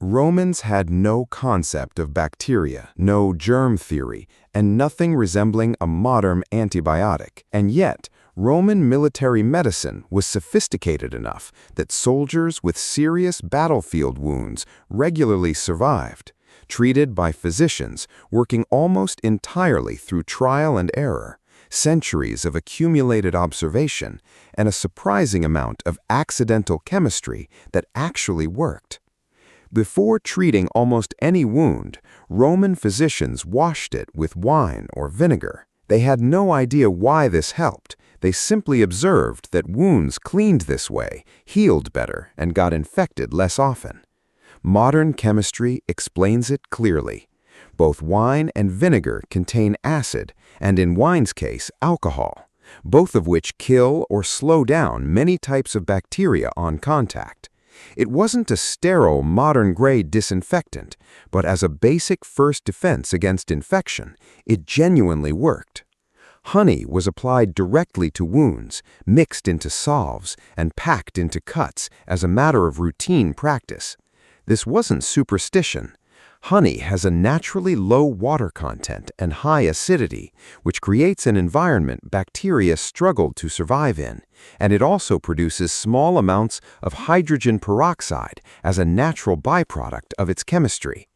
Romans had no concept of bacteria, no germ theory, and nothing resembling a modern antibiotic. And yet, Roman military medicine was sophisticated enough that soldiers with serious battlefield wounds regularly survived, treated by physicians working almost entirely through trial and error, centuries of accumulated observation, and a surprising amount of accidental chemistry that actually worked. Before treating almost any wound, Roman physicians washed it with wine or vinegar. They had no idea why this helped. They simply observed that wounds cleaned this way healed better and got infected less often. Modern chemistry explains it clearly. Both wine and vinegar contain acid, and in wine's case, alcohol, both of which kill or slow down many types of bacteria on contact. It wasn't a sterile, modern-grade disinfectant, but as a basic first defense against infection, it genuinely worked. Honey was applied directly to wounds, mixed into salves, and packed into cuts as a matter of routine practice. This wasn't superstition. Honey has a naturally low water content and high acidity, which creates an environment bacteria struggled to survive in, and it also produces small amounts of hydrogen peroxide as a natural byproduct of its chemistry.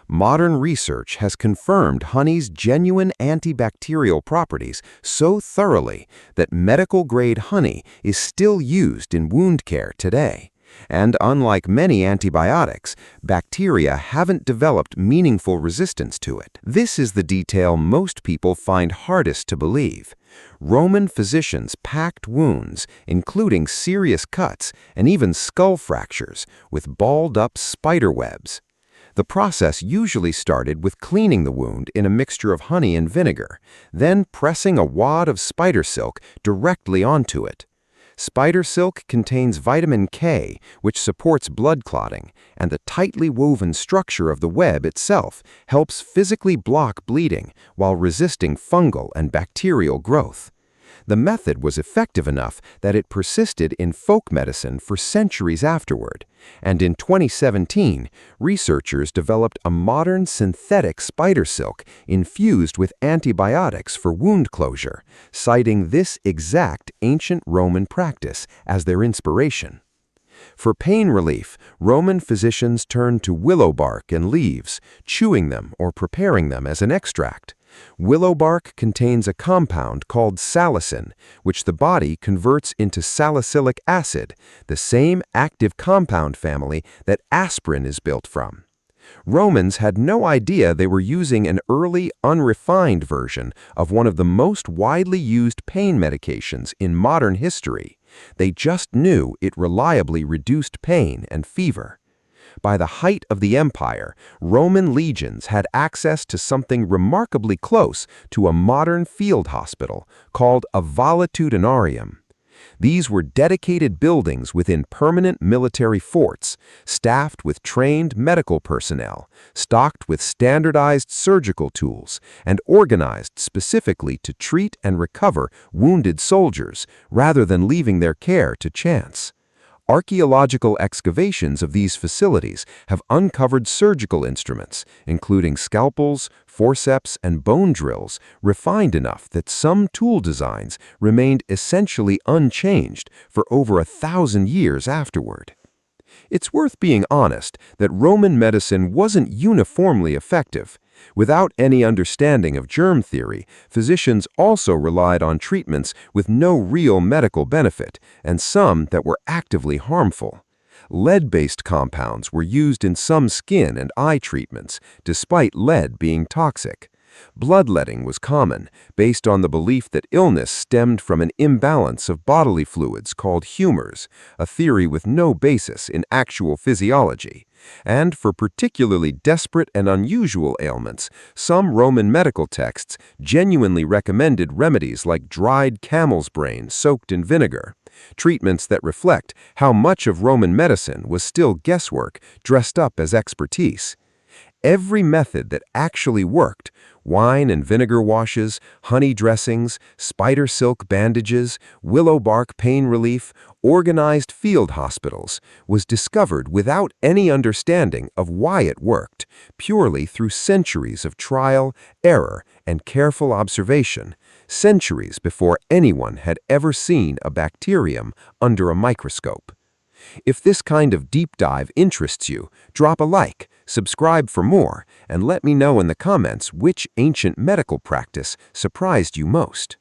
Modern research has confirmed honey's genuine antibacterial properties so thoroughly that medical-grade honey is still used in wound care today. And unlike many antibiotics, bacteria haven't developed meaningful resistance to it. This is the detail most people find hardest to believe. Roman physicians packed wounds, including serious cuts and even skull fractures, with balled-up spider webs. The process usually started with cleaning the wound in a mixture of honey and vinegar, then pressing a wad of spider silk directly onto it. Spider silk contains vitamin K, which supports blood clotting, and the tightly woven structure of the web itself helps physically block bleeding while resisting fungal and bacterial growth. The method was effective enough that it persisted in folk medicine for centuries afterward, and in 2017, researchers developed a modern synthetic spider silk infused with antibiotics for wound closure, citing this exact ancient Roman practice as their inspiration. For pain relief, Roman physicians turned to willow bark and leaves, chewing them or preparing them as an extract. Willow bark contains a compound called salicin, which the body converts into salicylic acid, the same active compound family that aspirin is built from. Romans had no idea they were using an early, unrefined version of one of the most widely used pain medications in modern history. They just knew it reliably reduced pain and fever. By the height of the empire, Roman legions had access to something remarkably close to a modern field hospital called a valetudinarium. These were dedicated buildings within permanent military forts, staffed with trained medical personnel, stocked with standardized surgical tools, and organized specifically to treat and recover wounded soldiers rather than leaving their care to chance. Archaeological excavations of these facilities have uncovered surgical instruments, including scalpels, forceps, and bone drills, refined enough that some tool designs remained essentially unchanged for over 1,000 years afterward. It's worth being honest that Roman medicine wasn't uniformly effective. Without any understanding of germ theory, physicians also relied on treatments with no real medical benefit, and some that were actively harmful. Lead-based compounds were used in some skin and eye treatments, despite lead being toxic. Bloodletting was common, based on the belief that illness stemmed from an imbalance of bodily fluids called humors, a theory with no basis in actual physiology. And for particularly desperate and unusual ailments, some Roman medical texts genuinely recommended remedies like dried camel's brain soaked in vinegar, treatments that reflect how much of Roman medicine was still guesswork dressed up as expertise. Every method that actually worked, wine and vinegar washes, honey dressings, spider silk bandages, willow bark pain relief, organized field hospitals, was discovered without any understanding of why it worked, purely through centuries of trial, error, and careful observation, centuries before anyone had ever seen a bacterium under a microscope. If this kind of deep dive interests you, drop a like, subscribe for more, and let me know in the comments which ancient medical practice surprised you most.